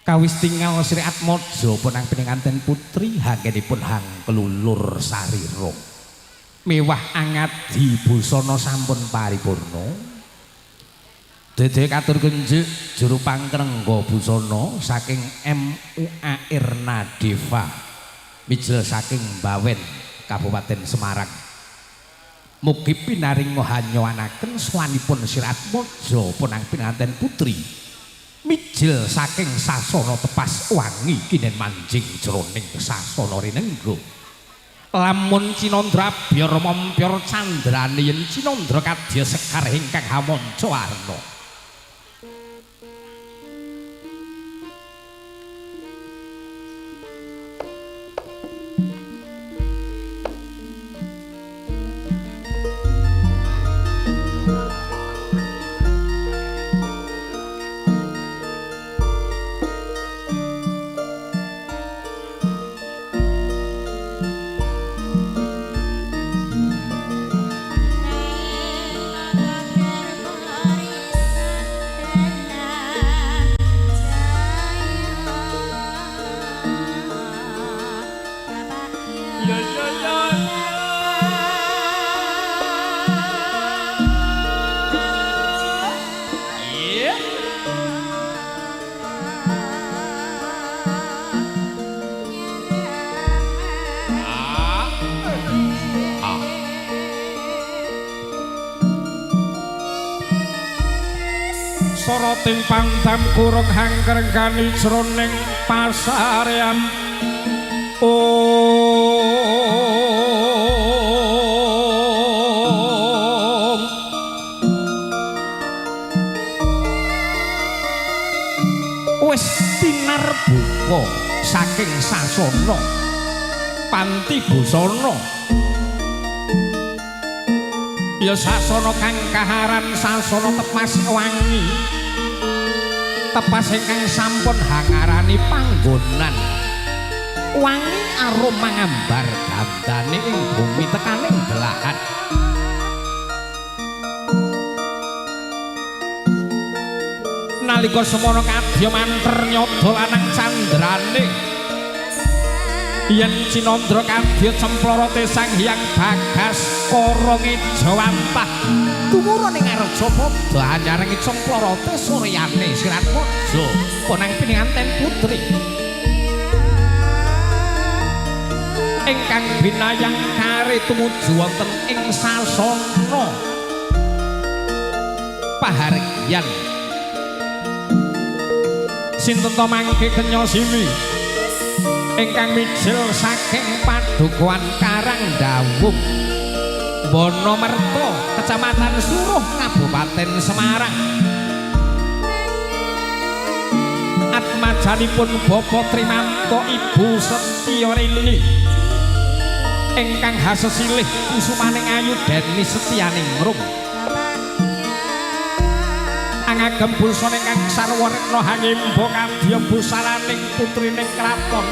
Kawis tinggal Sri Atmojo punang pinanganten putri hanggenipun hang kelulur sarira. Mewah angat di busana sampun paripurna. Dede katur kenjik juru pangkrengga busana saking MUA Irna Deva. Mijil saking Bawen Kabupaten Semarang. Mugi pinaringa hanyuwanaken swanipun Sri Atmojo punang pinanganten putri. Mijil saking sasana tepas wangi kinen manjing jroning sasana rinengga. Lamun Cinandra biar mompyor candrane yen Cinandra kadya sekar ingkang hamanca warna. Soroting pantam kurung hangkrenggani jroning pasarean. Wis tinar buka saking sasana panti busana. Ya sasana kang kaharan sasana tepas wangi. Tepas ingkang sampun hangarani panggonan. Wangi aroma ngambar gandane ing bumi tekaning delahan. Nalika semana kadya manter nyada lanang candrane. Yen Cinandra kadya cemplorote Sang Hyang Bagaskara ngejawampah tumurun ing arja padha anyareng cemplorote suryane Sri Atmojo punang pinanganten putri ingkang binayang kare tumuju wonten ing sasana pahargyan. Sinten to mangke kenya simi ingkang mijil saking padukuhan Karangdawung Bonomerto Kecamatan Suruh Kabupaten Semarang. Atmajanipun Bapak Trimanto Ibu Setyarini ingkang hasesilih kusumaning ayu deni setyaning rum. Angagem busana ingkang sarwa retna hangimba kadya busananing putrining kraton.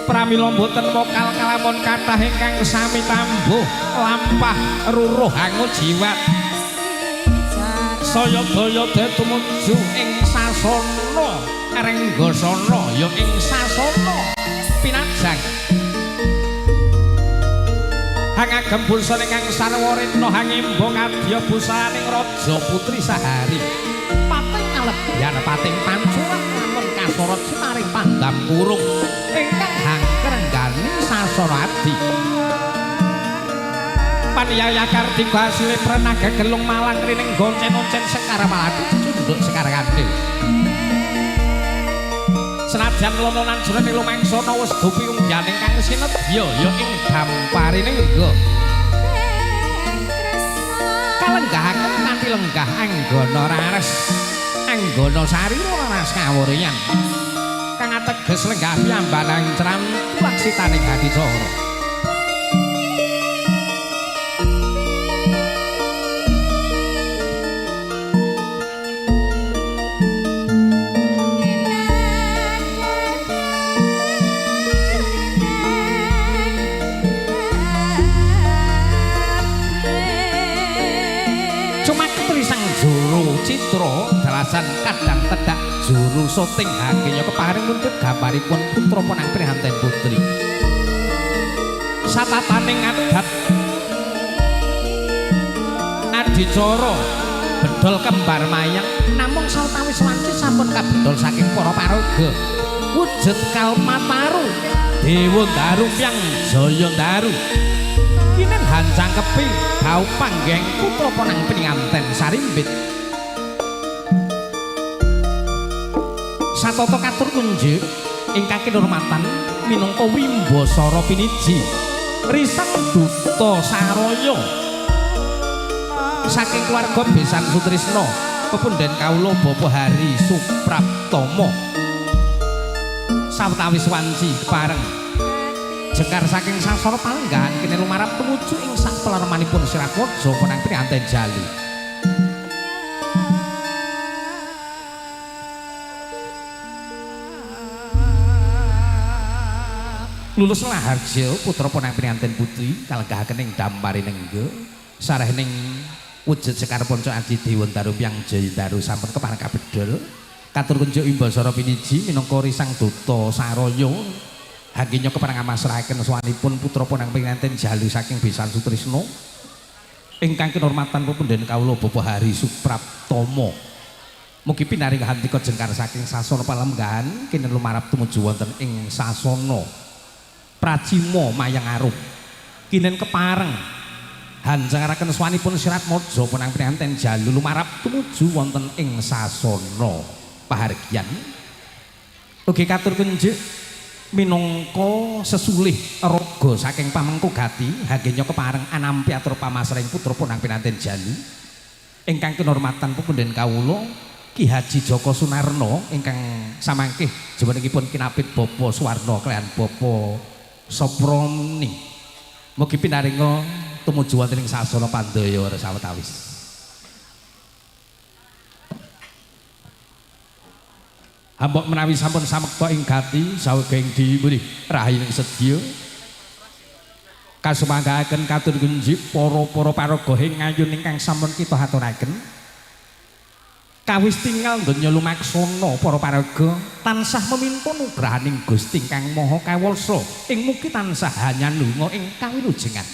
Pramila boten mokal kalamun kathah ingkang sami tambuh lampah ruruh angu jiwat. Saya daya tumuju ing sasana Renggasana ya ing sasana pinajang. Angagem busana ingkang sarwa retna hangimba kadya busananing raja putri sahari. Pating kalebyan pating pancuran lamun kasorot sinaring pandam kurung ingkang hangkrenggani sasana adi. Paniyaya Kartika asile prenaga gelung malang rining goncen-oncen sekar malati cunduk sekar kandil. Senajan lononan jroning lumangsana wis dupi ungganing kang sinedya ya ing damparining rega. Kalenggahaken kanthi lenggah anggana rares, anggana sarira raras kawuriyan. Kang ateges lenggah piyambanang cram laksitaning Hadicara. Citra dalasan kadang tedak juru syuting hakenya keparing mundhut gambaripun putra ponang prihanten putri satataning adat adicara bedol kembar mayang namung sawetawis wanci sampun kabedol saking para paraga wujud kalmataru dewa daru yang jaya daru kinen hancang kepi bau panggeng putra ponang penganten sarimbit satata katur kunjuk ingkang kinurmatan minangka Wimbasara piniji risang duta saraya saking keluarga Besan Sutrisno pepunden kawula Bapak Hari Supraptomo sawetawis wanci bareng jengkar saking sasana palenggahan kene lumarap tumuju ing sak pelarmanipun Sirakojo ponang prihanten Jalu lulus laharja putra ponang prihanten putri kalenggahaken ing dampari nengga sarehning wujud sekar ponco adi dewa daru yang jaya daru sampun kepareng kabedol katur kunjuk Wimbasara piniji minangka risang duta saraya hakenya kepareng amasrahaken swanipun putra ponang prihanten Jalu saking Besan Sutrisno ingkang kinurmatan pepunden kawula Bapak Hari Supraptomo mugi pinaring hantika jengkar saking sasana palenggahan kene lumarap tumuju wonten ing sasana Pracima Mayang Arum kinen kepareng hanjaraken swanipun Sirat Mojo ponang prihanten Jalu lumarap tumuju wonten ing sasana pahargyan ugi katur kunjuk minangka sesulih raga saking pamengko gati hakenya kepareng anampi atur pamasraning putra ponang prihanten Jalu ingkang kinurmatan pepunden kawula Ki Haji Joko Sunarno ingkang samangkih jamanipun kinapit Bapa Suwarna kaliyan Bapa Soproni mugi pinaringa tumuju wonten ing sasana pandaya sawetawis hambok menawi sampun samekta ing gati sawegeng dipun rahayu sedya kasumanggahaken katur kunjuk para paraga ing ngayun ingkang sampun kita aturaken kawis tinggal donya lumaksana para paraga tansah meminta nugrahaning Gusti ingkang Maha Kawasa ing mugi tansah hanyalunga ing kawilujengan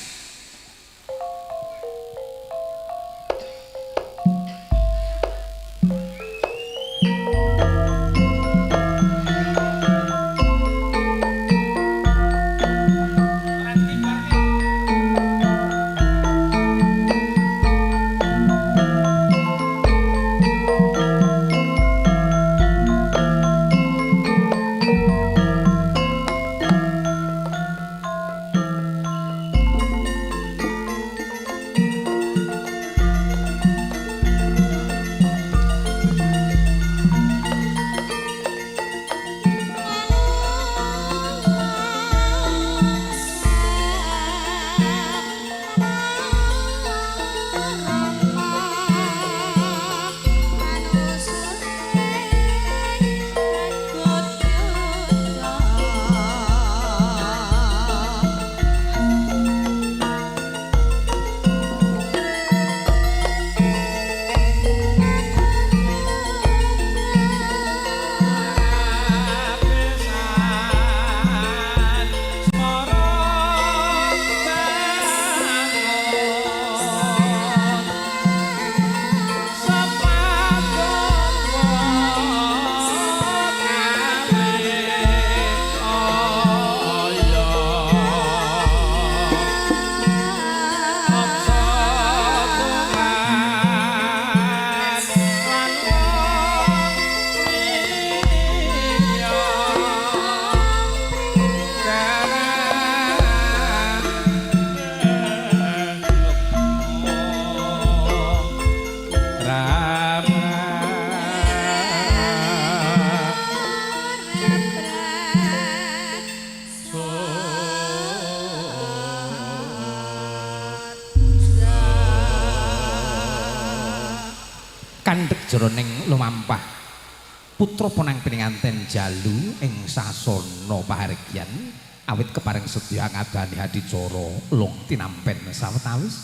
kandhek jroning lumampah putra ponang penganten Jalu ing sasana pahargyan awit kepareng sedya ngadani hadicara long tinampen sawetawis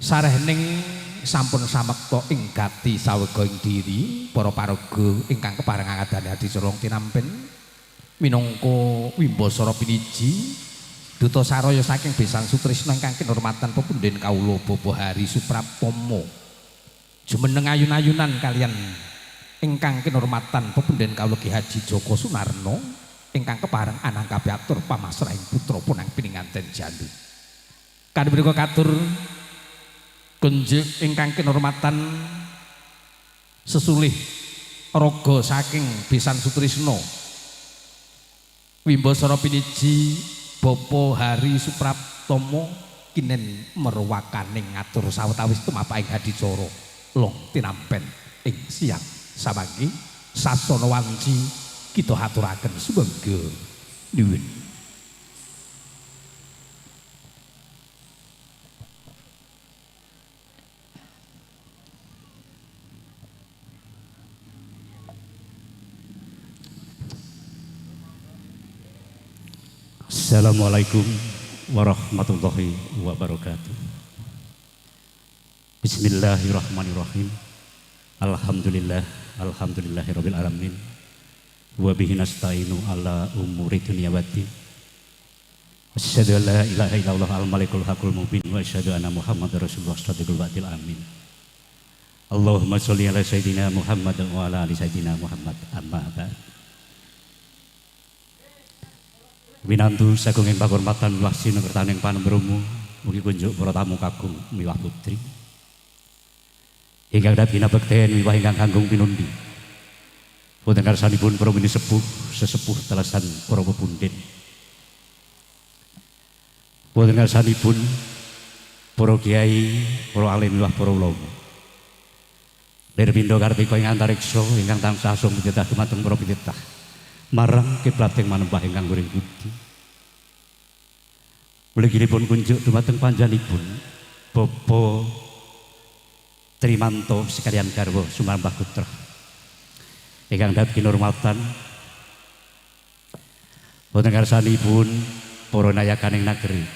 sarehning sampun samekta ing gati sawega ing diri para paraga ingkang kepareng angadane adi corong tinampen minangka Wimbasara piniji duta saraya saking Besan Sutrisna ingkang kinurmatan pepundhen kawula Bapak Hari Supraptomo jumeneng ayun-ayunan kalian ingkang kinurmatan pepundhen kawula Ki Haji Joko Sunarno ingkang kepareng anang kapiatur pamasrahing putra punang pininganten jandu kadhe menika katur kunjuk ingkang kinurmatan sesulih raga saking Besan Sutrisna Wimbasara piniji Bapak Hari Supraptomo kinen merwakaning ngatur sawetawis tumapaking hadicara long tinampen ing siang samangke sasana wanci kita haturaken sumangga nuwun. Assalamualaikum warahmatullahi wabarakatuh. Bismillahirrahmanirrahim. Alhamdulillahirabbil alamin. Wa bihi nasta'inu ala umuri dunya waddin. Asyhadu an la ilaha illallah al-malikul haqqul mubin wa asyhadu anna Muhammadar rasulullah shadiqul wa'dil amin. Allahumma sholli ala sayyidina Muhammad wa ala ali sayyidina Muhammad amma ba'd. Winantu sagunging pakurmatan miwah sinegertaning panembremu mugi kunjuk para tamu kakung miwah putri ingkang dadi bekten miwah ingkang kanggung pinundi wonten karsanipun para mini sepuh sesepuh telesan para pepundhen wonten karsanipun para kiai para alim miwah para ulama Nirpindha Kartika ing antariksa ingkang tansah asung pititah dumateng para pititah marang kiblat ing manembah ingkang guring budi. Mliginipun kunjuk dumateng panjenenganipun Bapak Trimanto sekalian garwa Sumarbah Putra. Ingkang dhat kinurmatan wonten karsanipun para nayakaning nagri.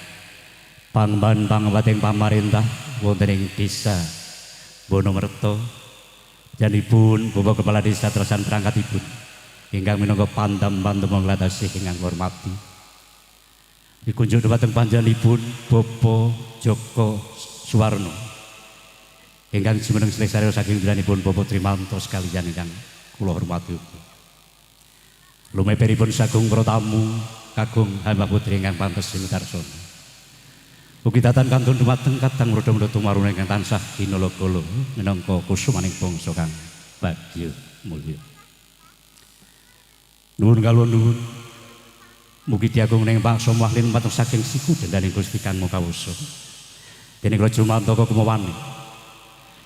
Pangban pangwating pamarentah wonten ing Desa Bonomerto. Janipun Bapak Kepala Desa Tresan perangkatipun ingkang minangka pandam-pandam ngladasih ingkang hormati dikunjuk dhumateng panjenenganipun Bapak Joko Suwarno ingkang jumeneng selesare saking bilanipun Bapak Trimanto sekalian ingkang kula hormati lumeperipun sagung para tamu kagung hamba putri ingkang pantes sinarsana ugi tatan kantun dhumateng kadang mrodha-mrodha tumaruna ingkang tansah kinala-kala minangka kusumaning bangsa kang bagya mulya. Nuwun kawula nuwun. Mugi diagung ning pangsa mahlin pateng saking siku dendaning Gusti Kang Makawasa. Dene kula jumantaka kumawani.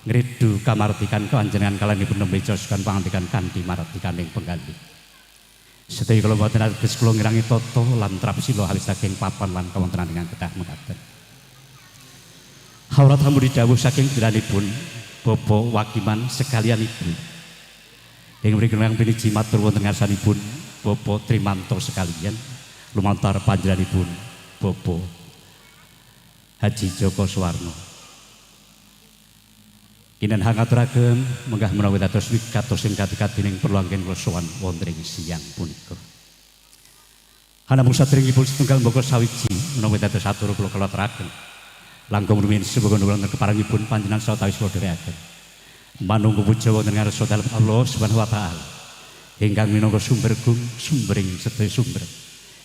Ngredu kamartikan panjenengan kalanipun nembe joskan pangandikan kanthi martikaning pengganti. Sedaya kula boten ateges kula ngirangi tata lan trapsila alis saking papan lan kawontenan ingkang kedah mekaten. Hawrat hamudi dawuh saking diranipun Bapak Wakiman sekalian ibu. Ing mriki ingkang piniji matur wonten ngarsanipun Bapak Trimanto sekalian lumantar panjenenganipun Bapak Haji Joko Suwarno. Kinen hangaturaken menggah menawi dados wigatos ing kati-katining perlu anggen kula sowan wonten ing siang punika. Hanamung sadèrèngipun setunggal mbaka sawiji menawi dados atur kula keloteraken. Langkung rumiyin semoga wonten keparengipun panjenengan sawetawis kula dherekaken. Manunggu puja wonten ngarsa dalem Allah Subhanahu wa taala ingkang minangka sumbergung sumbering sedaya sumber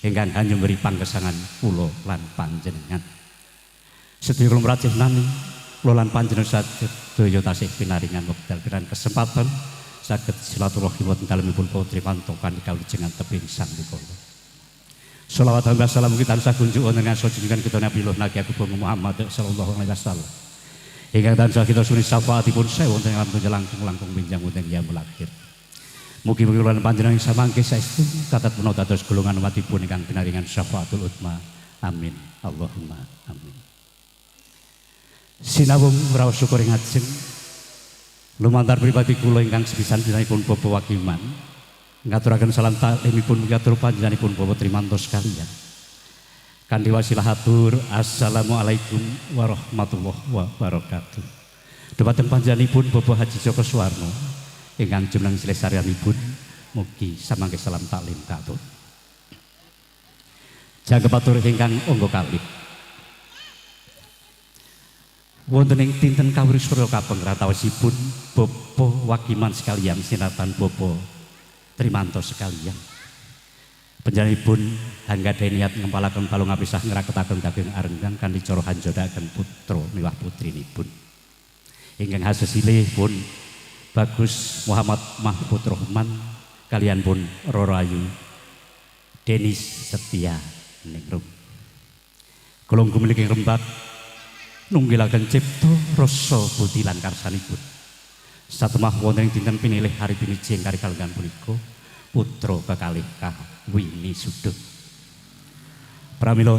ingkang hanya beri panggesangan kula lan panjenengan sedaya kula mrajinani kula lan panjenengan sadaya tasih pinaringan wekdal piran kesempatan saged silaturahmi wonten dalemipun Putri Trimanto kanthi kawijengan tebing sandika. Shalawat dan salam kita tansah kunjuk wonten ngarsa junjungan kita Nabi Nabi Agung Muhammad sallallahu alaihi wasallam. Ingkang tansah kita suni syafaatipun sewu wonten alam tunjang langkung minjang wonten yaumul akhir. Mugi-mugi kula panjenengan samangke saestu katat menawi dados golongan umatipun ingkang pinaringan syafaatul utma. Amin. Allahumma amin. Sinawung raos syukur ing ajeng lumantar pribadi kula ingkang sepisan dinanipun Bapak Wakiman ngaturaken salam taklimipun mugi atur panjenenganipun Bapak Trimanto sekalian. Kanthi wasilah hatur assalamualaikum warahmatullahi wabarakatuh. Dhumateng panjenenganipun Bapak Haji Joko Suwarno ingkang jumeneng silih-sarianipun mugi samangke salam taklim katut. Jangkep atur ingkang angga kalih. Wonten ing dinten kawrusurya kapengratawasipun Bapak Wakiman sekalian sinatan Bapak Trimanto sekalian. Panjenenganipun anggadhahi niat ngempalaken balung apisah ngraketaken daging arenggang kanthi cara hanjodaken putra miwah putrinipun. Ingkang hasesilih pun Bagus Muhammad Mahfud Rohman kalian pun Roro Ayu Denis Setia Ningrum. Kula gumilih rembag nunggilaken cipta rasa budi lan karsanipun. Satemah wonten ing dinten pinilih hari piniji kari kalenggan punika putra kekalih Wini Sudut. Pramila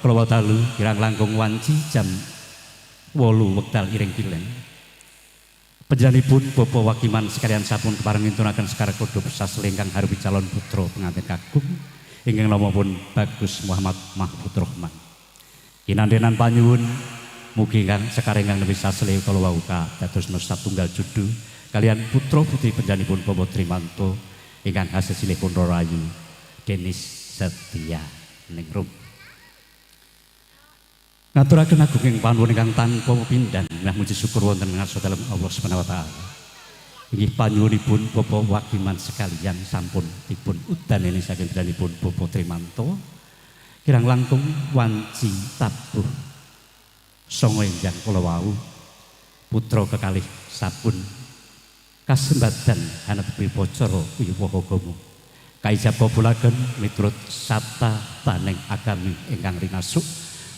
kula wadalu kirang langkung wanci jam 8 wekdal iring kileng. Panjenenganipun Bapak Wakiman sekalian sampun kepareng ngintunaken sekar kodhop sasle ingkang harupi calon putra pengantin kakung ingkang namapun Bagus Muhammad Mahfud Rohman. Kinandenan panyuwun mugi ingkang sekar ingkang nepi sasle kala wau dados satunggal judu kalian putra putri panjenenganipun Bapak Trimanto ingkang hasilipun Roro Ayu Denis Setia Ningrum. Ngaturaken agunging panuwun ingkang tanpa pepindhan milah muji syukur wonten ngarsa dalem Allah Subhanahu wa taala. Inggih panyuwunipun Bapak Wakiman sekalian sampun dipun udaneni saking danipun Bapak Trimanto kirang langkung wanci tabuh sanga enjang kala wau putra kekalih sampun kasembadan hanepi pacara wiwaha agama kaijab kabulaken miturut sata taning agami ingkang rinasuk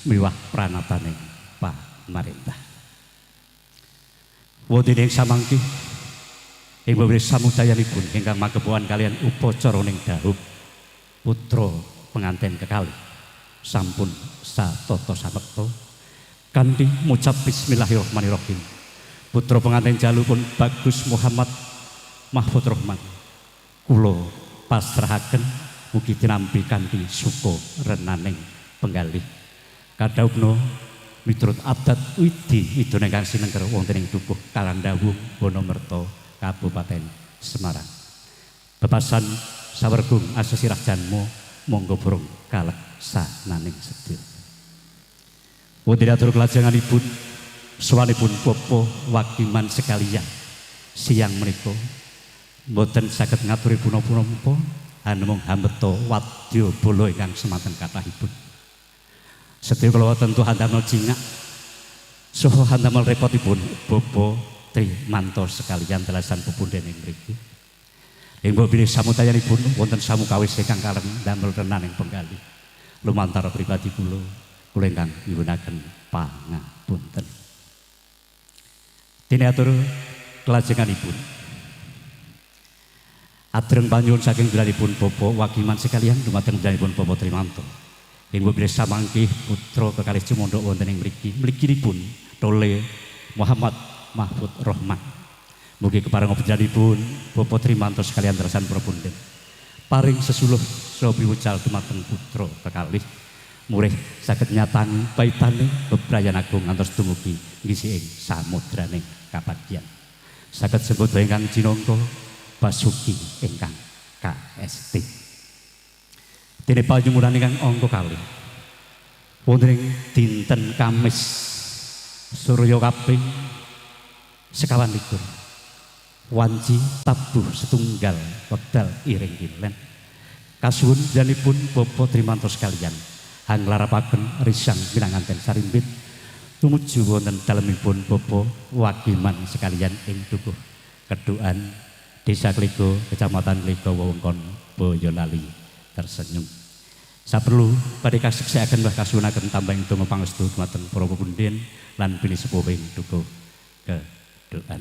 miwah pranataning pamarentah. Wonten ing samangke ing bawah samudayanipun ingkang magepokan kalian upacara ning dhahub putra pengantin kekalih sampun satata samekta kanthi ngucap bismillahirrahmanirrahim. Putra pengantin jalupun Bagus Muhammad Mahfud Rohman kula pasrahaken mugi tinampi kanthi suka renaning penggalih kadhaupna miturut adat widhi-widhone ingkang sinengker wonten ing tubuh Kalandawung Bonomerto Kabupaten Semarang. Bebasan sawergung asesirah janmo monggo burung kaleksananing sedaya. Wonten atur kelajenganipun sawanipun Bapak Wakiman sekalian siang menika mboten saged ngaturi punapa-punapa hanmung hambeta wadya bala ingkang semanten kathahipun. Sedaya kula tentu handamel jingak saha handamel repotipun Bapak Trimanto sekalian telasan pepundhen ing mriki. Ing bilih samutayanipun wonten samukawis ingkang kalem damel renaning penggalih. Lumantar pribadi kula ingkang nyuwunaken pangapunten. Dene atur kelajenganipun Adreng panyuwun saking dalanipun Bapak Wakiman sekalian dumateng dalanipun Bapak Trimanto. Ing bilih samangke putra kekalih cumandha wonten ing mriki. Mliginipun Tole Muhammad Mahfud Rohman. Mugi kepareng panjenenganipun Bapak Trimanto sekalian derasan prapundhen. Paring sesuluh saha piwucal dumateng putra kekalih. Murih saged nyatangi paitane bebrayan agung ngantos dumugi ngisi ing samudraning kapagyan. Saged sebut ingkang jinangka Basuki ingkang KST. Dene panyumuran ingkang angka kalih. Wonten ing dinten Kamis Surya kaping 21 wanci tabuh setunggal wekdal iring kilen. Kasuwun janipun Bapak Trimanto sekalian hanglarapaken risang pinanganten sarimbit tumuju wonten dalemipun Bapak Wakiman sekalian ing dukuh Kedukan Desa Kligo, Kecamatan Kligo, wewengkon Boyolali tersenyum. Saperlu badhe kaseksekaken mbah kasuwunaken tambahing donga pangestu dumateng para pepundhen lan pilih sepuh ing dukuh Kedukan.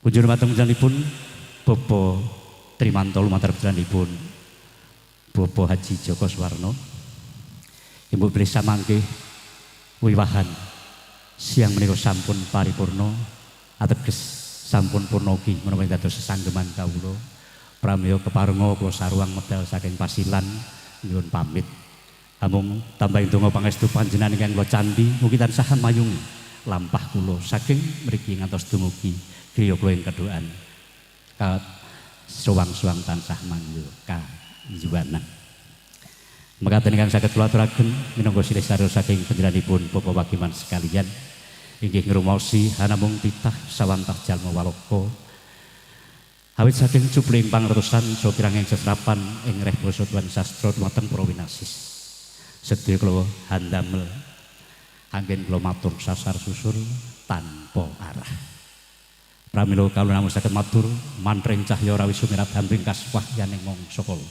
Kunjur dumateng panjenenganipun Bapak Trimanto lumantar panjenenganipun Bapak Haji Joko Suwarno. Ibu bilih samangke wiwahan siang menika sampun paripurna ateges sampun purna ugi menawi dados sesanggeman kawula Pramila keparenga kula saruang medal saking Pasilan nyuwun pamit. Amung tambahin donga pangestu panjenengan ingkang kula candhi mugi tansah mayungi lampah kula saking mriki ngantos dumugi griya kula ing kedhoan. Ka suwang-suwang tansah mangyo kayuwanan. Mekaten ingkang saged kula aturaken minangka silih sarya saking panjenenganipun Bapak Wakiman sekalian inggih ngrumaosi hanamung titah sawantah jalma walaka awit saking cupling pangertosan saha kirang ing setrapan ing reh basa tuan sastra dumateng para winasis sedaya kula handamel anggen kula matur sasar susur tanpa arah pramila kawula namung saged matur mantring cahya rawi sumirat hambring kaswah yaning mangsa kala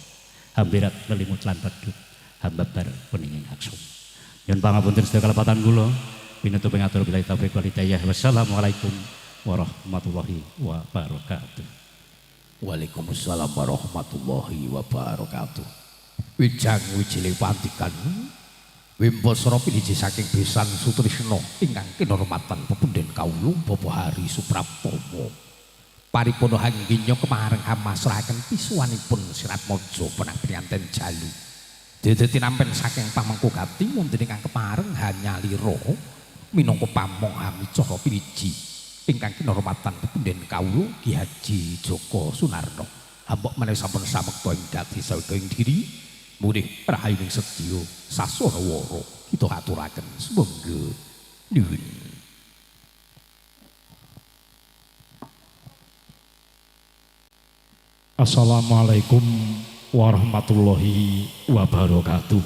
hambirat lelimut lan pedhut hambabar puninging aksum nyuwun pangapunten sedaya kalepatan kula pinutup ngatur billahi taufiq wal hidayah wassalamualaikum warahmatullahi wabarakatuh. Waalaikumsalam warahmatullahi wabarakatuh. Wijang wijile pantikan Wimbasara piniji saking besan Sutrisna ingkang kinurmatan pepundhen kawula Bapak Hari Supraptomo paripurna hangginya kemareng hamasrahaken pisuwanipun Sirat Maja penang priyanten Jalu dadi nampen saking pamengko gati wonten ingkang kemareng hanyalira minangka pamong hamicara piniji ingkang kinurmatan pepundhen kawula Ki Haji Joko Sunarno hambok menawi sampun samekta ing dadi sawetara ing diri murih rahayuning sedya sasarawara kita aturaken sumangga nuwun. Assalamualaikum warahmatullahi wabarakatuh.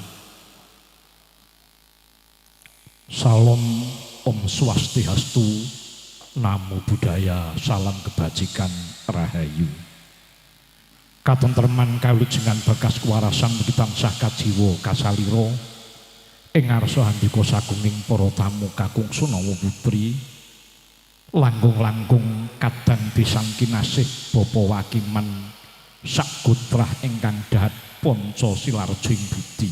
Salam Om Swastiastu, Namo Buddhaya, salam kebajikan rahayu. Katentreman kawilujengan bagas kewarasan mugi tansah kajiwa kasalira ing ngarsa handika sagunging para tamu kakung Sunawa Putri langkung-langkung kadang pisan kinasih Bapak Wakiman sakutrah ingkang dahat Panca Silarjo ing budi.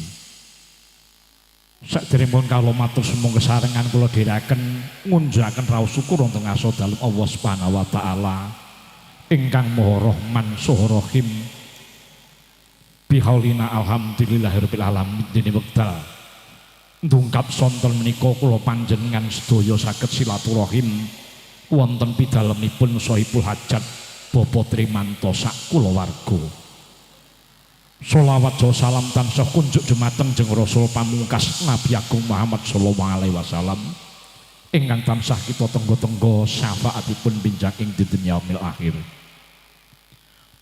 Saderengipun kawula matur semung kesarengan kula dherekaken ngunjukaken raos syukur wonten ngarsa dalem Allah Subhanahu wa taala ingkang Maha Rahman saha Rahim. Bihaulina alhamdulillahirabbil alamin dene wekdal ndungkap sonten menika kula panjenengan sedaya saged silaturahim wonten pidalemipun Sohibul Hajat Bapak Trimanto sak kulawarga. Sholawat jo salam tansah kunjuk dumateng jeng Rasul pamungkas Nabi Agung Muhammad sallallahu alaihi wasallam ingkang tansah kita tenggo-tenggo syafaatipun binjang ing dinten yaumil akhir.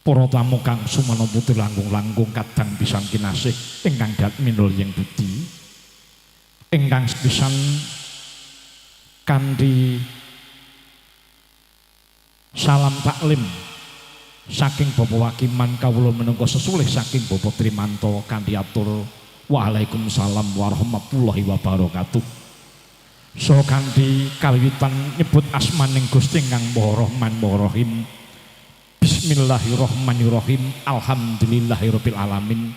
Para tamu kang sumana putri langkung-langkung kadang pisan kinasih ingkang dat minul yang budi ingkang pisan kanthi salam taklim saking Bapak Wakiman kawula menunggu sesulih saking Bapak Trimanto kanthi atur waalaikumsalam warahmatullahi wabarakatuh. So kanthi kawiwitan nyebut asmaning Gusti ingkang Maha Rahman Maha Rahim. Bismillahirrahmanirrahim. Alhamdulillahirabbil alamin.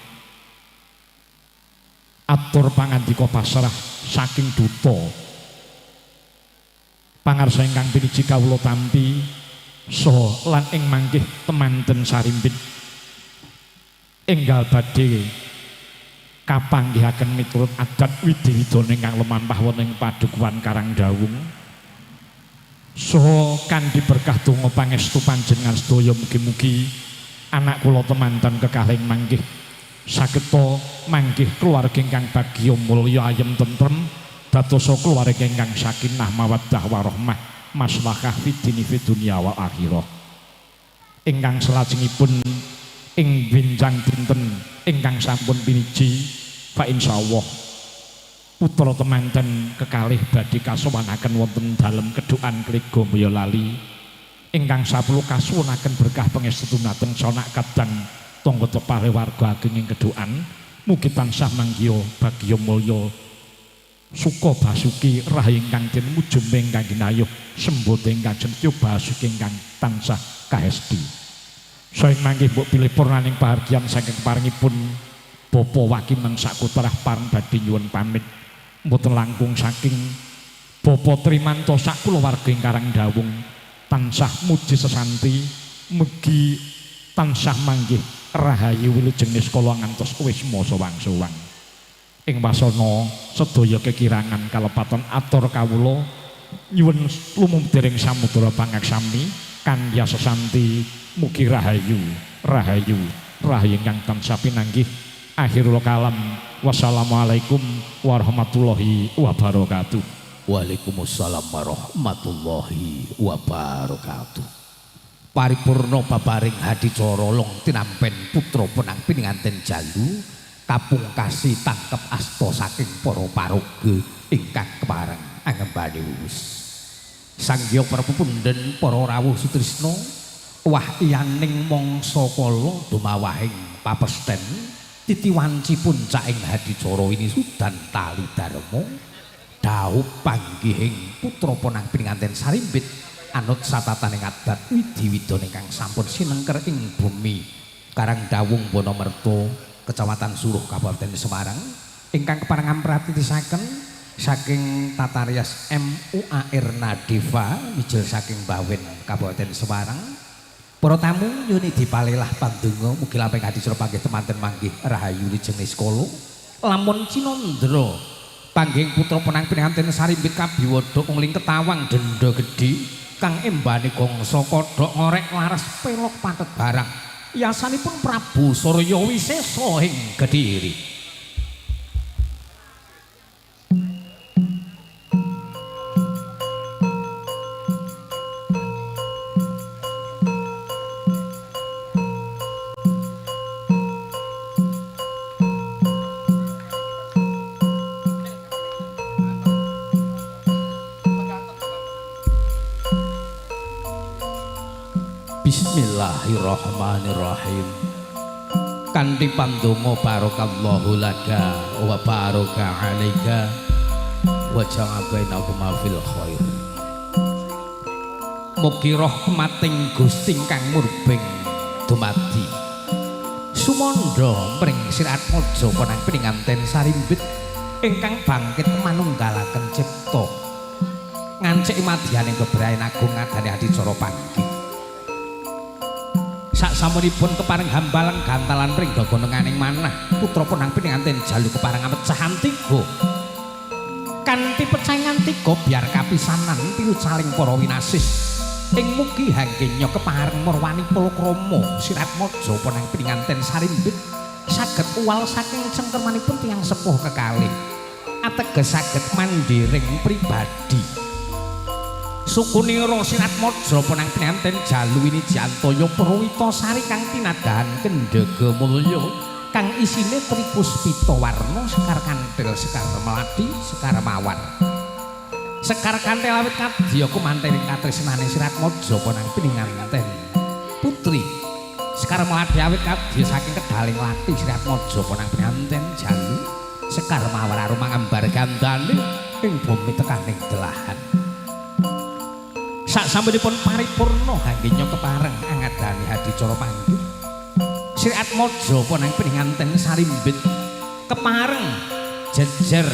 Atur pangandika pasrah saking duta pangarsa ingkang piniji kawula tampi so lan ing manggih temanten sarimpit enggal badhe kapanggihaken miturut adat widi-widana ingkang lumampah wonten ing padukuhan Karangdawung so kanthi berkah donga pangestu panjenengan sedaya mugi-mugi anak kula temanten kekalih manggih sageta manggih keluarga ingkang bagya mulya ayem tentrem dadosa keluarga ingkang sakinah mawaddah warahmah maslahah fidini fid dunya wal akhirah ingkang salajengipun ing benjang dinten ingkang sampun piniji fa insyaallah putra temanten kekalih badhe kasowanaken wonten dalem kedukan Klego Boyolali ingkang sapuluh kasuwunaken berkah pangestu dumateng sanak kadang tangga tepare warga ageng ing kedukan mugi tansah manggiya bagya mulya suka basuki rahayu ingkang den mujumbe ingkang ginayuh sembote ingkang centya basuki ingkang tansah kahesti. Saeng mangke mbok pilih purnaning pahargyan saking paringipun Bapak Wakiman sakutrah pareng badhe nyuwun pamit mboten langkung saking Bapak Trimanto sak kulawarga ing Karangdawung tansah muji sesanti mugi tansah manggih rahayu wilujeng niskala ngantos wisma sowang-sowang. Ing wasana sedaya kekirangan kalepatan atur kawula nyuwun lumumdering samudra pangaksami kanya sesanti mugi rahayu ingkang tansah pinanggih. Akhirul kalam, wassalamualaikum warahmatullahi wabarakatuh. Waalaikumsalam warahmatullahi wabarakatuh. Paripurna babaring hadicara long tinampen putra penang pininganten jalu kapungkasi tangkep asta saking para paraga ingkang kepareng angembane wus. Sanggya prapupunden para rawuh sutrisna wahyaning mangsa kala dumawahing papesten titiwanci puncaking hadicara ini sudan tali dharma dawuh panggihing putra penang pininganten sarimbit anut satataning adat widi-widana ingkang sampun sinengker ing bumi Karangdawung Bonomerto Kecamatan Suruh Kabupaten Semarang ingkang keparengan pratitisaken saking Tatarias MUAR Nadeva mijil saking Bawen Kabupaten Semarang. Para tamu nyuni dipalelah pandonga mugi lapeng hadicara panggih temanten manggih rahayu lijeng niskala lamun cinandra panggih putra penang pininganten sarimbit kabiwada ungling ketawang denda gedhi kang embane gongso kodhok ngorek laras pelok patet barang yasanipun Prabu Surya Wisesa ing Kediri. Bismillahirrahmanirrahim. Kanthi pandonga barakallahu laka wa baraka alaika wa jama'a bainakuma fil khair. Mugi rahmating Gusti kang murbeng dumadi sumandha mring Siratmaja Penang Pininganten Sarimbit ingkang bangkit manunggalaken cipta ngancik madyaning bebrayan agung ngadani adicara panggih. Sasampunipun kepareng hambalang gantalan ring gagonenganing manah putra penang pininganten jalu kepareng pecahan tiga kanthi pecahan tiga biar kapisanan pilucaling para winasis ing mugi hanggenya kepareng murwani palakrama Siratmaja Penang Pininganten Sarimbit saged uwal saking cengkermanipun tiyang sepuh kekalih ateges saged mandhiring pribadi. Sukunira Siratmaja Penang Pininganten jalu ini Jantaya Purwita Sari kang tinadahan Kendhaga Mulya kang isine tripuspita warna sekar kanthil sekar melati sekar mawar sekar kanthil awit kadya kumantening katresnane Siratmaja Penang Pininganten putri sekar melati awit kadya saking kedaling lati Siratmaja Penang Pininganten jalu sekar mawar arum ngambar gandane ing bumi tekaning delahan. Sasampunipun paripurna hanggenya kepareng angadani hadicara panggih Siratmaja Penang Pininganten Sarimbit kepareng jejer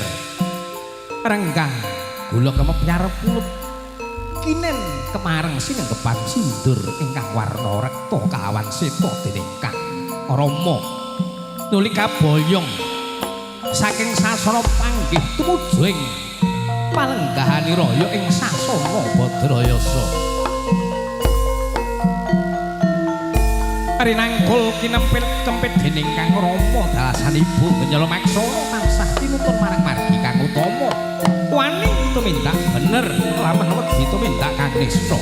renggang gula kemepyar pulut kinen kepareng sinenggepan sindur ingkang warna rekta kalawan seta dening Kang Rama nuli kaboyong saking sasana panggih tumuju ing palenggahani raya ing sasana Badrayasa. Rinangkul kinempit kempit dening Kang Rama dalasan ibu menyala maksana tansah tinuntun marang margi kang utama. Wani tumindak bener lamun wedi tumindak kang nista.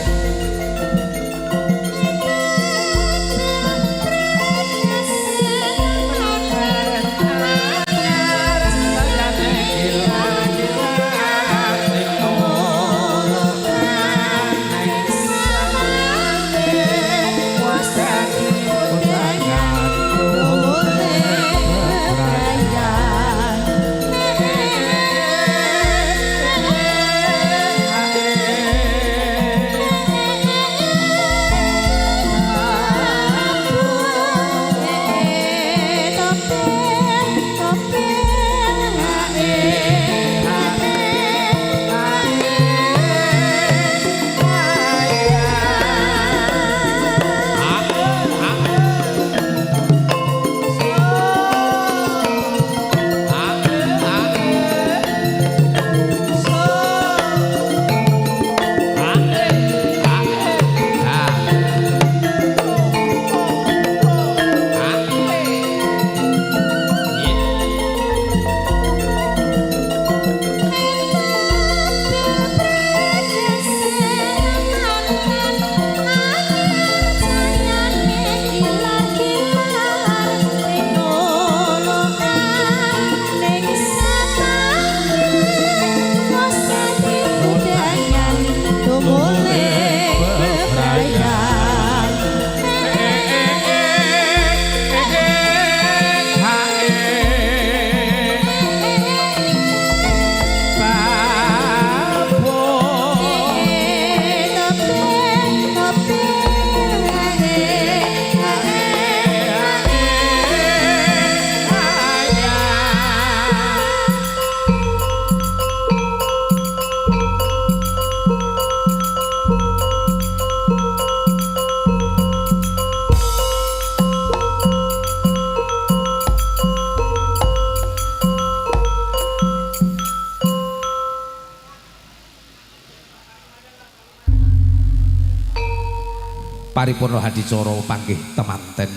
paripurna hadicara panggih temanten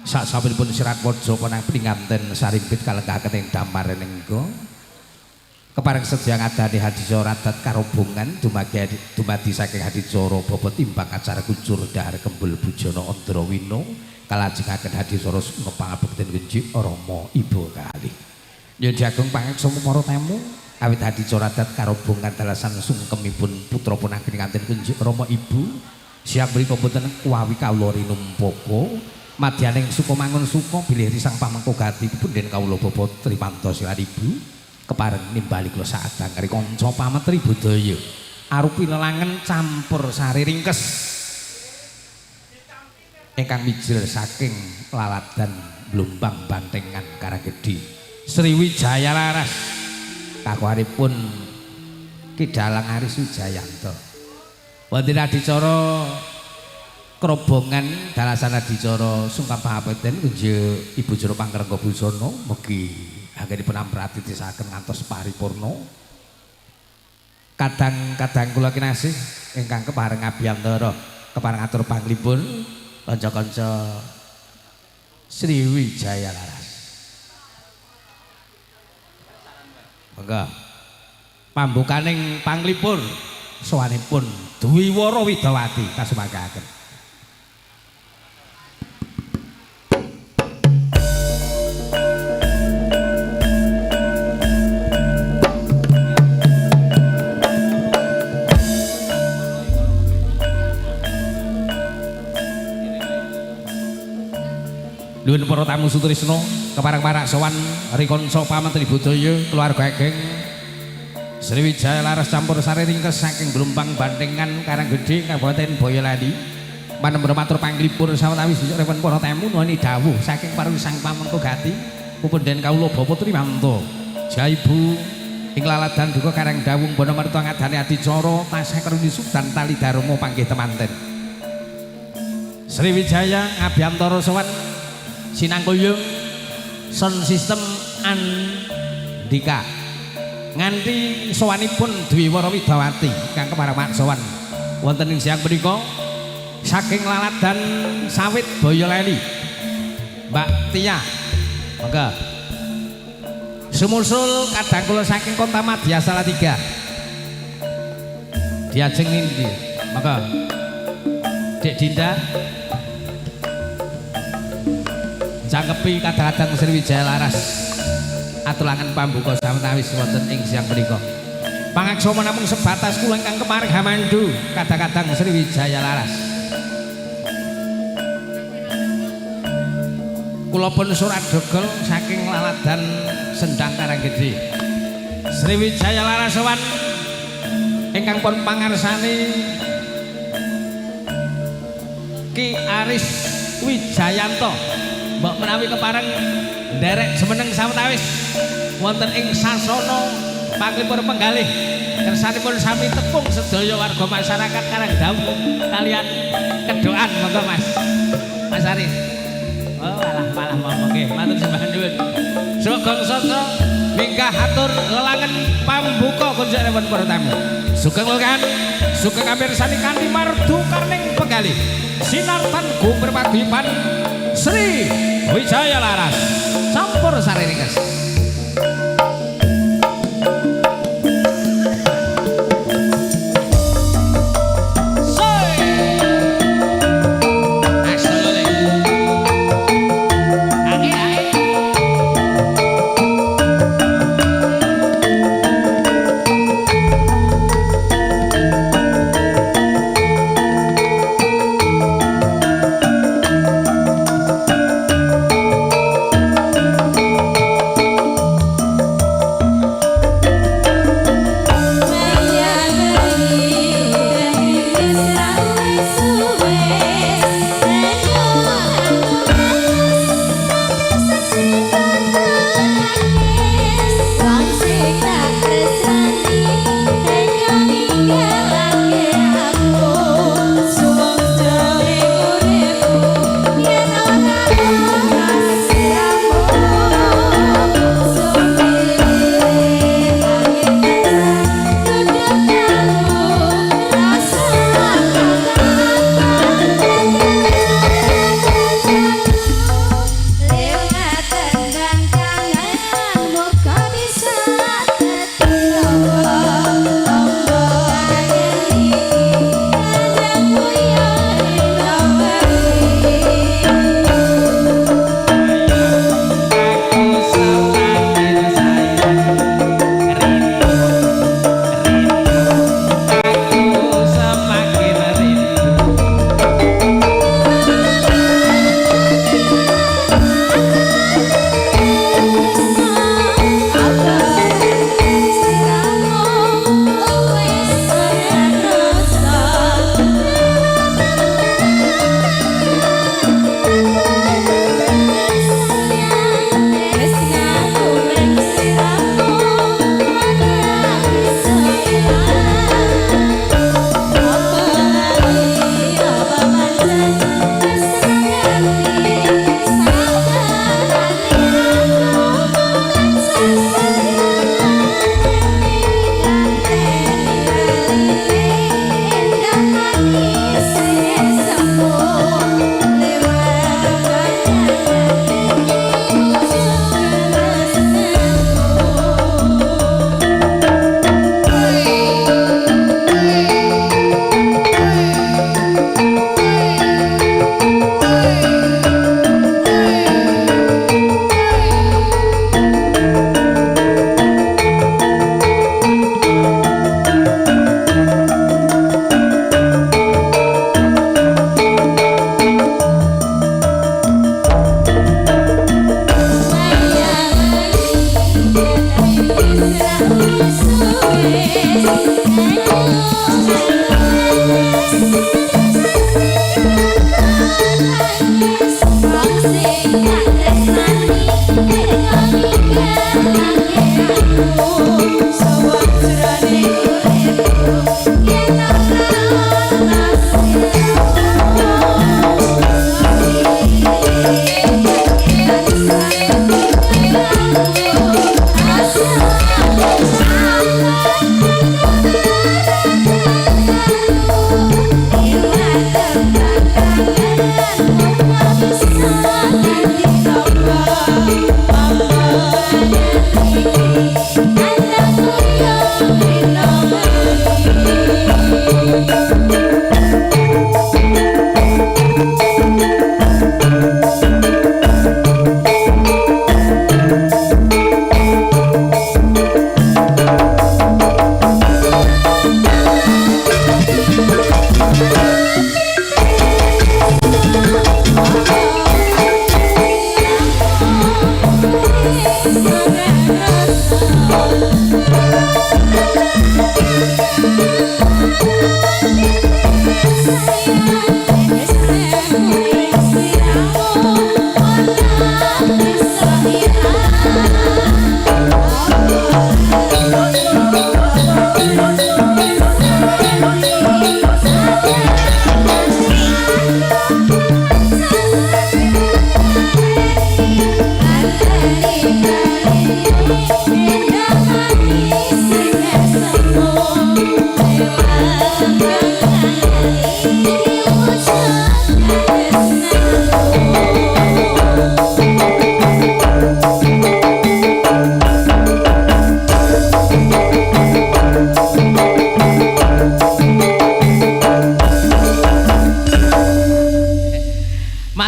sasampunipun sirat waja konang pinganten sarimpit kalenggahaken ing damar nengga kepareng sedya ngadani hadicara adat karobongan dumadi saking hadicara bobot timbang acara kucur dahar kembul bujana Andrawina kalajengaken hadicara suna pangabekten Genji Rama Ibu kalih yen jagung pangeksa para tamu awit hadicara adat karobongan dalasan sungkemipun putra punangking kanten Genji Rama Ibu siang mriku boten kuwawi kawula rinumpaka madyaning suka mangun suka bilih risang pamengko gati punden kawula bobot trimanto silan Ibu kepareng nimbali kula saadang kari kanca pametri budaya arupi lelangen campur sari ringkes ingkang mijil saking laladan Blumbang Bantengan Karangedhi Sriwijaya Laras kakuaripun Ki Dalang Aris Wijayanto wonten adicara kerobongan dalasan adicara sungkap pangabekten Genji Ibu Jero Pangkrengga Busana mugi anggenipun ampratisaken ngantos paripurna kadang-kadang kula kinasih ingkang kepareng abiyantara kepareng atur panglipun kanca-kanca Sriwijaya Laras monggo pambukaning panglipun sawanipun Dwiwara Widawati kasumangkaken Nuwun para tamu sutrisna kepareng parak sowan rikanca pametri budaya keluarga geng Sriwijaya Laras campur sari ringkes saking Blumbang Bantengan Karangedhi Kabupaten Boyolali manembur matur panglipur sawetawis rewen para tamu nuwuni dawuh saking paring sang pamengko gati pupunden kawula bapa trimanto jaibu ing laladan duka karang dawung bono merta ngadani adicara tasih karuni sudan tali darma panggih temanten Sriwijaya ngabiyantara sowan sinangkuyung sound system Andika nganti sowanipun Dwiwara Widawati kang kepareng sowan wonten ing siang menika saking laladan sawit Boyolali Mbak Tia monggo sumusul kadang kula saking Kontamadya Salatiga diajeng nindi monggo Dek Dinda cangkepi kadang-kadang Sriwijaya Laras atulangan pambuka sawetawis wonten ing siang menika pangaksama namung sebatas kula ingkang kepareng hamandu kadang-kadang Sriwijaya Laras kula pun surat dogel saking laladan Sendang Karangedhi Sriwijaya Laras sowan ingkang pun pangarsani Ki Aris Wijayanto mbok menawi kepareng nderek semeneng sawetawis wonten ing sasana panglipur penggalih kersanipun sami tepung sedaya warga masyarakat Karangdawung kalian kedoan monggo Mas Aris oh malah monggo nggih matur sembah nuwun sugeng sasa minggah atur lelangen pambuka kunjuk para tamu sugeng wekan sugeng amirsani kanthi mardu karning penggalih sinartan gumrepaguyuban Sriwijaya Laras campur sari ringkes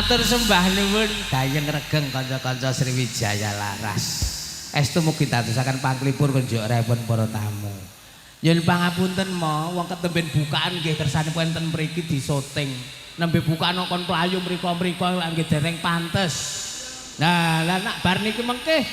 Matur sembah nuwun dayeng regeng kanca-kanca Sriwijaya Laras. Estu mugi dadosaken panglipur kunjuk rewun para tamu. Yen pangapunten mo wong ketemben bukaan nggih kersanipun enten mriki disoting. Nembe bukaan kon playu mriko-mriko nggih dereng pantes. Nah, lah nak bar niki mengke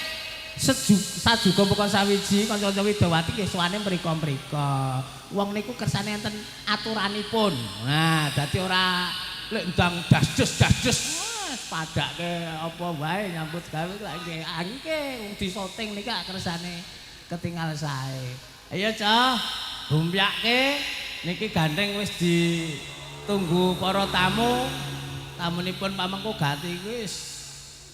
sajuga muka sawiji kanca-kanca Widawati nggih suwane mriko-mriko. Wong niku kersane enten aturanipun. Nah, dadi ora lek ndang dasdes-dasdes padake apa wae nyambut gawe lak nggih angke disoting niki kersane ketingal sae. Ayo Cah, bumpyake niki gandeng wis ditunggu para tamu. Tamunipun pamengko ganti wis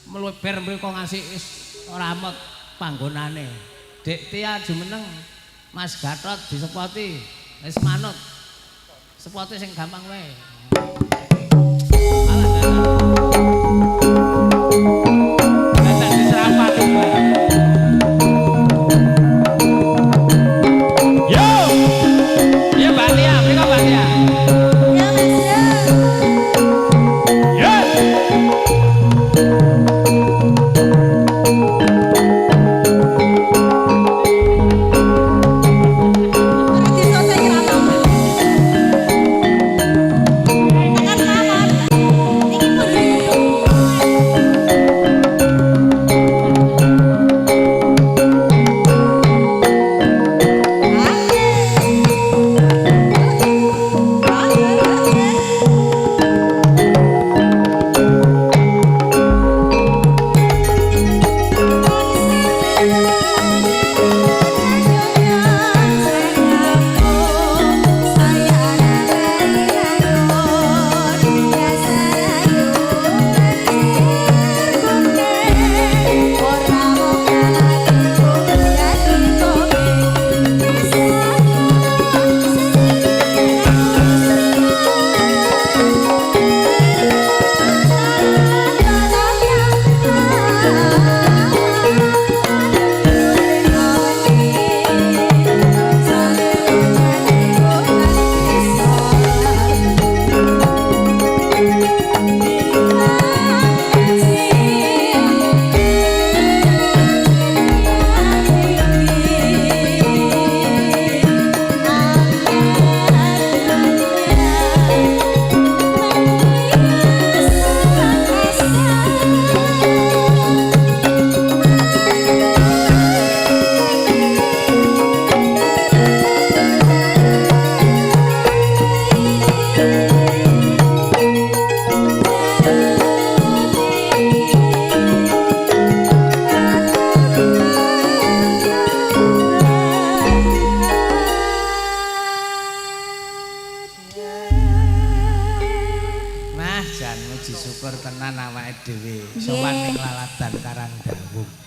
mleber mriko ngasih wis ora amet panggonane. Dik Tia jumeneng Mas Gatot disepoti. Wis manut. Sepoti sing gampang wae.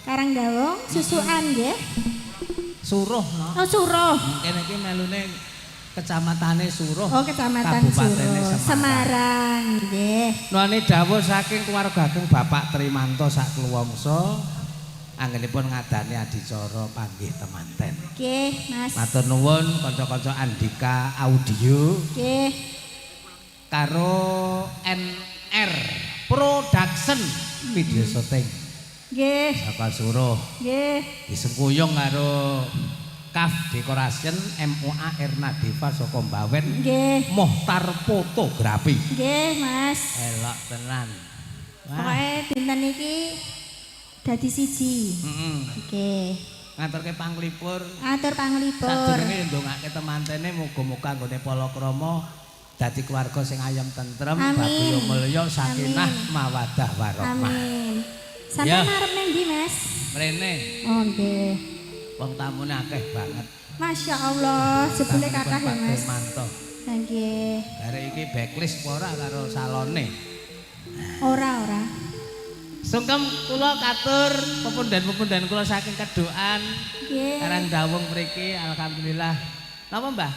Karangdawung susukan nggih. Suruh no. Oh Suruh. Mungkin iki melune kecamatane Suruh. Oh kecamatan Suruh. Semarang nggih. Nuwuni dawuh saking keluarga ageng Bapak Trimanto sak kluwangsa anggenipun ngadani adicara panggih temanten. Nggih, Mas. Matur nuwun kanca-kanca Andika Audio. Nggih. Karo NR Production video syuting. Nggih. Saka Suruh. Nggih. Disengkuyung karo Kaf Decoration MOA Erna Deva saka Mbawen. Nggih. Mohtar Fotografi. Nggih, Mas. Elok tenan. Pokoke dinten iki dadi siji. Nggih. Ngaturke panglipur. Atur panglipur. Sadurunge ndongake temantene muga-muga nggone palakrama dadi keluarga sing ayem tentrem, babaya mulya, sakinah, mawaddah warahmah. Amin. Sampeyan arep nang ndi, Mas? Mrene. Oh, nggih. Wong tamune akeh banget. Masya Allah, jebule kathah ya, Mas. Mantap. Nggih. Arek iki backlist apa ora karo salone? Ora. Sungkem kula katur pepundhen-pepundhen kula saking Kedokan. Nggih. Karangdawung mriki alhamdulillah. Napa, Mbah?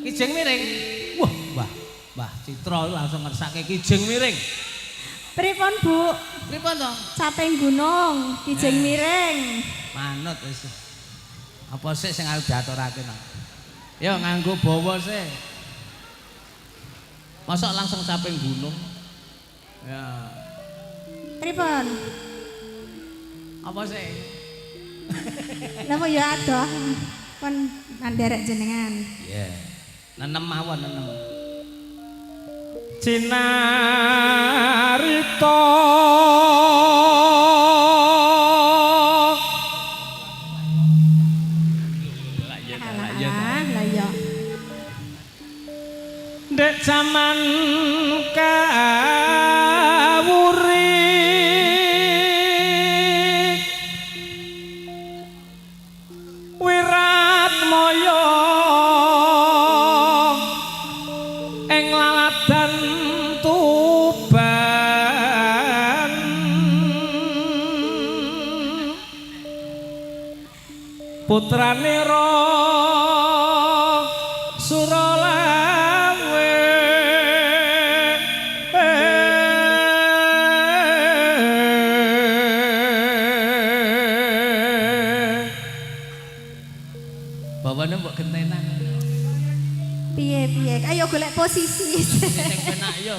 Kijing miring. Wah, Mbah Citra langsung ngersake kijing miring. Pripun, Bu? Pripun to? Caping gunung, kijing miring. Manut wis. Apa sik sing arep diaturake no? Ya nganggo bawa sik. Mosok langsung caping gunung. Ya. Pripun? Apa sih? Lah kok ya adoh. Kon nderek jenengan. Iya. Nenem mawon nenem. Cinarita Lah ya. dek zaman kawuri wirat moyo ing laladan Tuban putrane Suralawe bawane mbok gentenan. Piye? Ayo golek posisi. Sing penak yo.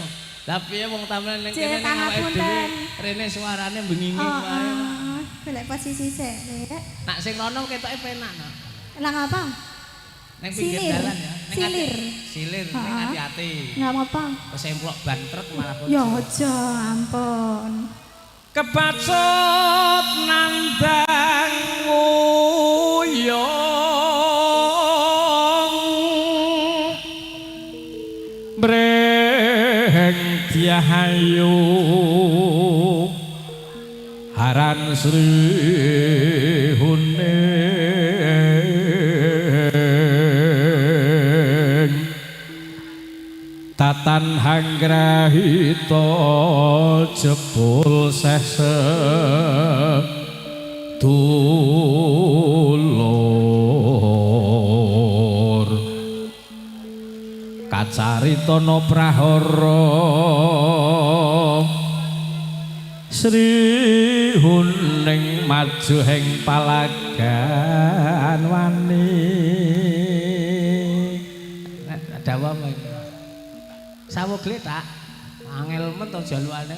Lah piye wong tamunan ning kene nang awake dhewe rene suarane bengingi wae. Golek posisi sik, Dek. Nak sing rono ketoke penak no. Lah ngapa? Ning pinggir Silir. dalan ya. Silir. Silir ning ati-ati. Nggak apa. Kesemplok ban truk malah bocor. Ya aja, ampun. kepacut nandang uyong breng diahayu haran sri huning tatan hanggrahita jebul sese dulur kacaritana prahara Sri Huning maju ing palagan wani Dawa sawo gletak angel men to jalukane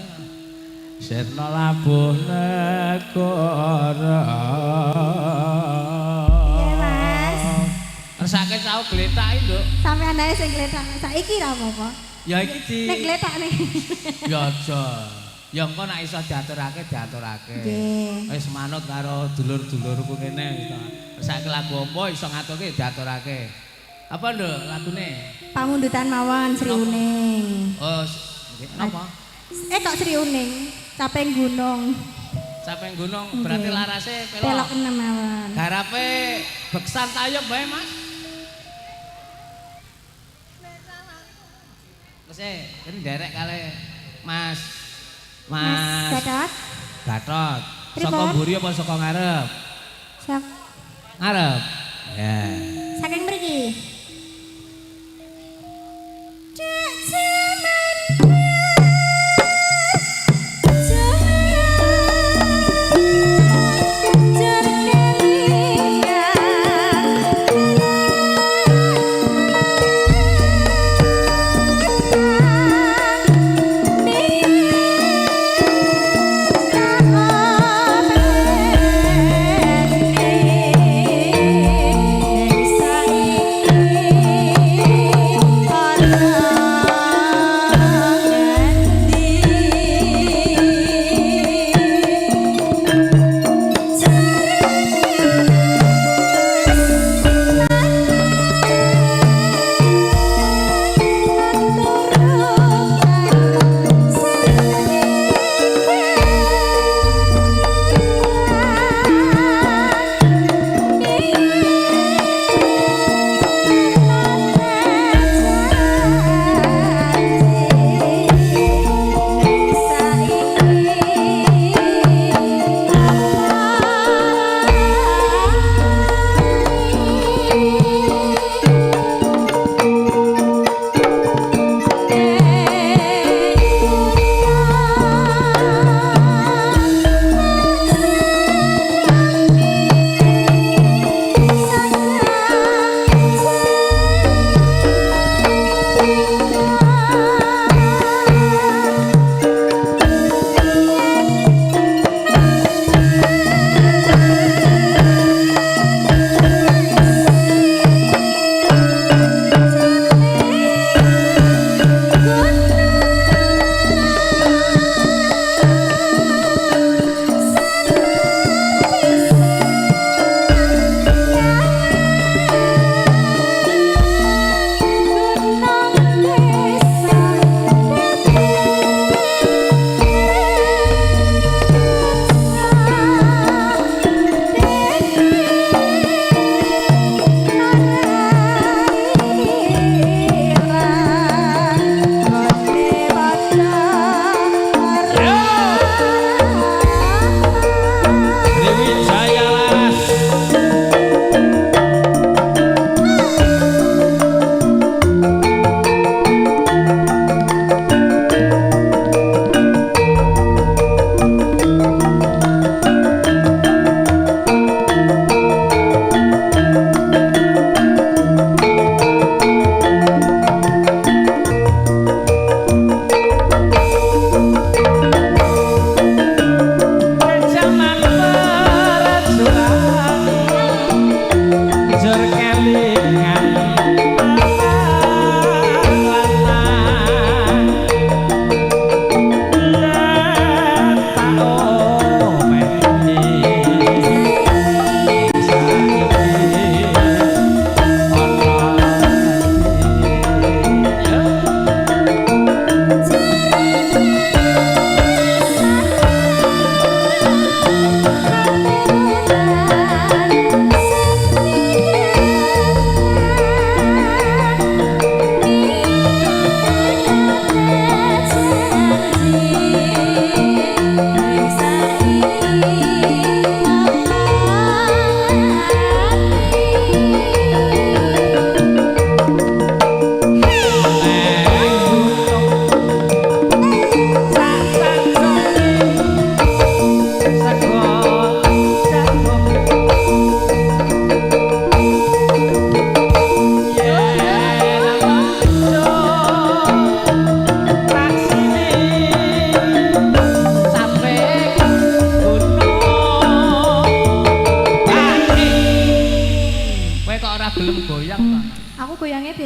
sirna labuh negara Piye, Mas? resake sawo gletak iki nduk Sampeyan ae sing gletak. Saiki ra apa-apa. ya iki di Nek gletak nih. ya aja ya engko nek iso diaturake Nggih. wis manut karo dulur-dulurku kene resake lagu apa iso ngaturke diaturake apa nduk lagune Pamundutan mawon Sri Uning. oh napa Kok Sri Uning, Caping Gunung. Caping gunung berarti Nggih. larase Pelok 6 mawon. garape beksan tayub bae Mas. Wes ini derek kali Mas Gatot. Gatot. Pripun? Saka mburi apa saka ngarep? Sak Ngarep. Ya. saking mriki. Saiki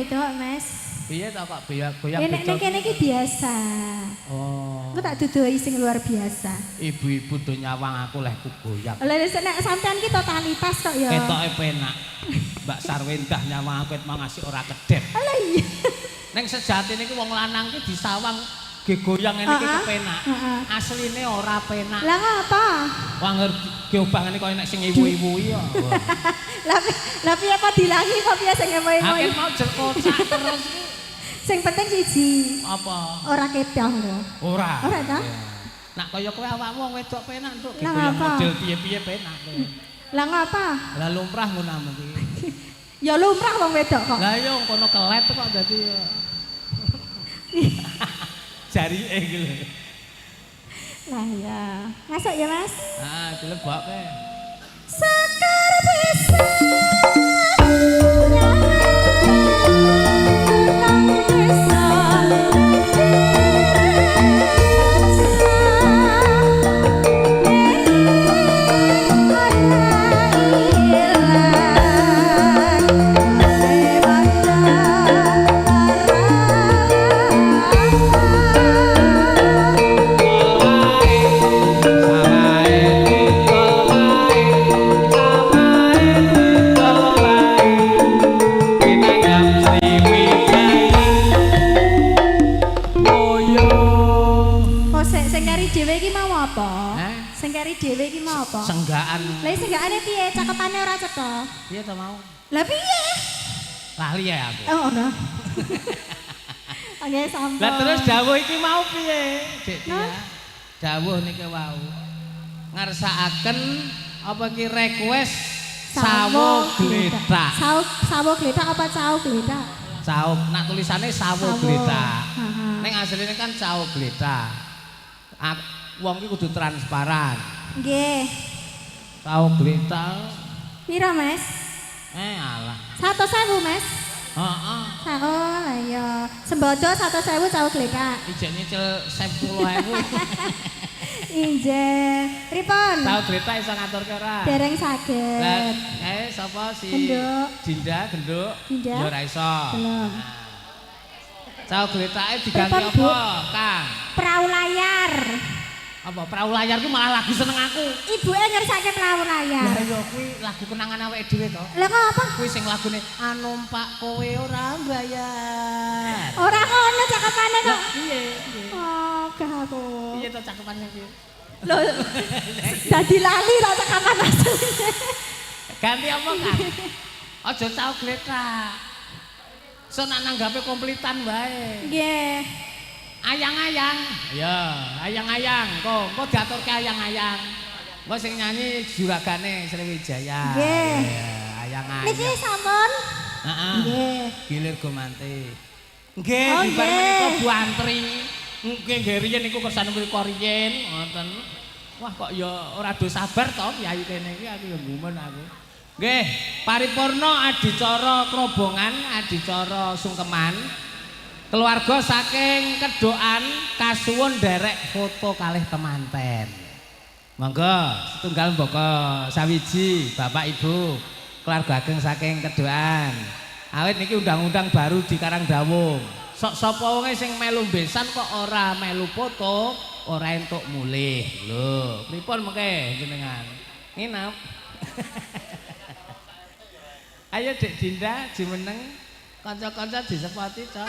wedok, Mas. Piye to kok goyang Nek nek kene iki biasa. Oh. Aku tak duduhi sing luar biasa. Ibu-ibu do nyawang aku leh ku goyang. Lah nek sampean ki totalitas kok ya. Ketoke penak. Mbak Sarwendah nyawang aku mau ngasih ora kedep. Lah iya. Ning sejatine iki wong lanang ki disawang ge goyang ngene iki kepenak. Asline ora penak. Lah ngapa? Wanger geobangane koyo nek sing iwu-iwui ya. Lah piye apa dilangi kok piye sing emoy-emoy. Hakim mau jel kocak terus ki. Sing penting siji. Apa? Ora ketong lho. Ora. Ora ta? Nak kaya kowe awakmu wong wedok penak entuk Lah goyang ngapa? model piye-piye penak kowe. Lah ngapa? Lah lumrah ngono iki. Ya lumrah wong wedok kok. Lah yo kono kelet kok dadi jarike iki lho. Lah ya. Masuk ya, Mas. Ah, dilebokke. Sekar bisa dhewe iki mau apa? Senggaan. Lah senggakane piye? Cakepane ora cetha. Piye to mau? Lah piye? Lali ya aku. Oh, ngono. Oke, sampun. Lah terus dawuh iki mau piye? Dik Tia. Dawuh niki wau. Ngersakaken apa ki request sawo gledak. Sawo gledak apa sawo gledak? Sawo, nak tulisane sawo gledak. Heeh. Ning asline kan sawo gledak. Wong ki kudu transparan. Nggih. Sawo gledak. Piro, Mas? Alah. 100.000, Mas. Heeh. Oh, lah ya. Sembodo 100.000 sawo gledak. Ijek nyicil 10.000. Injih. Pripun? Sawo gledak iso ngaturke ora? Dereng saged. Lah, sapa si Genduk. Genduk? Dinda? Ya ora iso. Belum. Sawo gletake diganti Pripun, Bu? apa, Kang? Perahu layar. Apa perahu layar ku malah lagu seneng aku. Ibuke ngersake perahu layar. Lah ya kuwi lagu kenangan awake dhewe to. Lah kok apa? Kuwi sing lagune numpak kowe ora mbayar. Ora ngono cakepane kok. Piye? Oh, gak aku. Piye to cakepane kuwi? Loh, dadi lali ra cakapan asline. Ganti apa, Kang? Aja sawo gletak. So nak nanggape komplitan wae. Nggih. Ayang-ayang. Ya, ayang-ayang. Kok diaturke ayang-ayang. Kok sing nyanyi juragane Sriwijaya. Nggih. Ya, ayang-ayang. Niki sampun. Heeh. Nggih. Gilir Gumanti. Nggih, Oh, dibar nggih. menika Bu Antri. Nggih, nggih riyen niku kersan mriku riyen, ngoten. Wah, kok ya ora do sabar to piyayi kene iki aku ya gumun aku. Nggih, paripurna adicara krobongan, adicara sungkeman. Keluarga saking Kedokan kasuwun nderek foto kalih temanten. Monggo setunggal mboko sawiji Bapak Ibu keluarga ageng saking Kedokan. Awit niki undang-undang baru di Karangdawung. Sok sapa wonge sing melu besan kok ora melu foto, ora entuk mulih. Lho, pripun mengke jenengan? Nginep. Ayo Dik Dinda jimeneng kanca-kanca disepati to.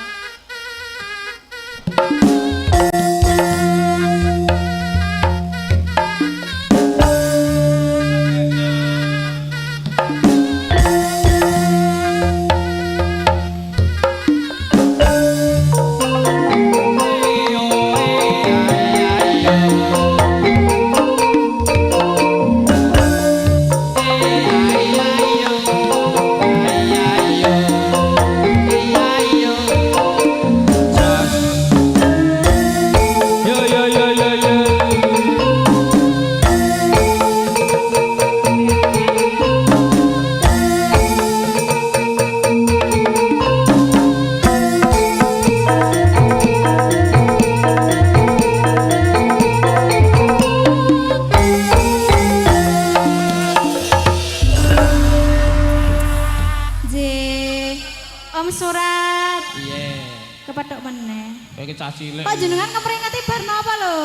cah cilik. Kok jenengan kemringeti bar napa lho?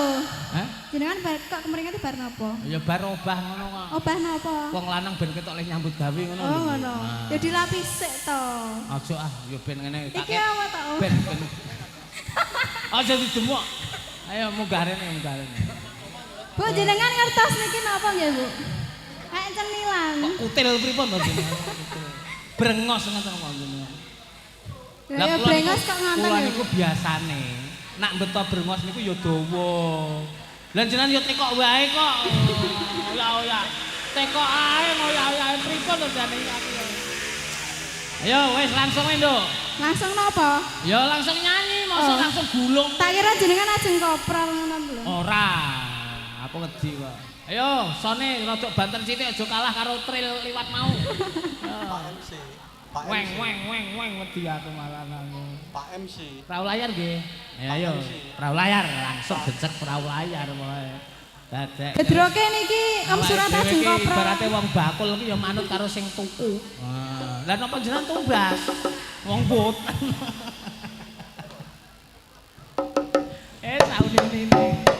Hah? Jenengan kok kemringeti bar napa? Ya bar obah ngono kok. Obah napa? Wong lanang ben ketok leh nyambut gawe ngono. Oh ngono. Ya dilapis sik to. Aja ah, ya ben ngene tak. Iki apa to? Ben. Aja dijemuk. Ayo munggah rene. Bu jenengan ngertos niki napa nggih, Bu? Kayak cemilan. Kok kutil pripun to jenengan? Brengos ngoten kok jenengan. Lah ya brengos kok ngoten Kula ya. niku biasane nak beto brengos niku ya dawa. Lah jenengan ya tekok wae kok. Ya. Tekok ae ngoyak-oyak pripun to jenengan. Ayo wis langsung ae, Nduk. Langsung napa? Ya langsung nyanyi, mosok langsung gulung. Tak kira jenengan ajeng kopral ngono lho. Ora. Aku wedi kok. Ayo, sone rada banten sithik aja kalah karo tril liwat mau. Pak MC. Pak Weng MC. weng wedi aku malah aku. Pak MC. Perahu layar nggih. Ya ayo, perahu layar langsung becek perahu layar mulai. Dadek. Gedroke niki om surat ajeng kopral. Ibarate wong bakul ki ya manut karo sing tuku. Lah napa jenengan tumbas? Wong but. Saune-une.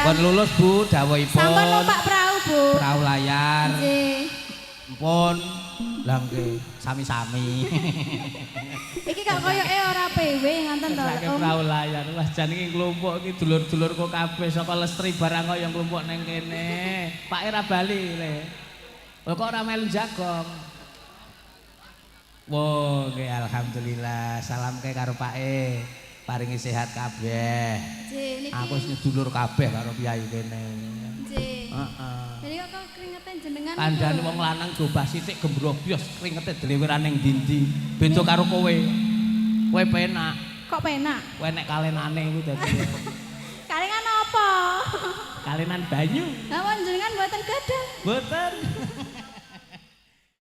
Pun lulus Bu, dawuhipun. Sampun numpak perahu, Bu. Perahu layar. Nggih. Pun lah nggih, sami-sami. Iki kok koyoke ora PW ngoten to, Saking Om. perahu layar. Wah, jan iki kelompok iki dulur-dulurku kabeh saka Lestri barang kok yang kelompok ning kene. Pak Era bali le. Lho kok ora melu jagong. Wo, nggih alhamdulillah. Salam ke karo Pak E. Paringi sehat kabeh. Nggih, niki. Aku wis dulur kabeh karo piyai kene. Nggih. Heeh. Jadi kok keringetan jenengan. Kandhane wong lanang gobah sithik gembrobyos kringete dleweran ning ndi-ndi. Beda karo kowe. Kowe penak. Kok penak? Kowe nek kalenane iku dadi. Kalingan apa? kalinan banyu. Apa jenengan mboten gadah? Boten.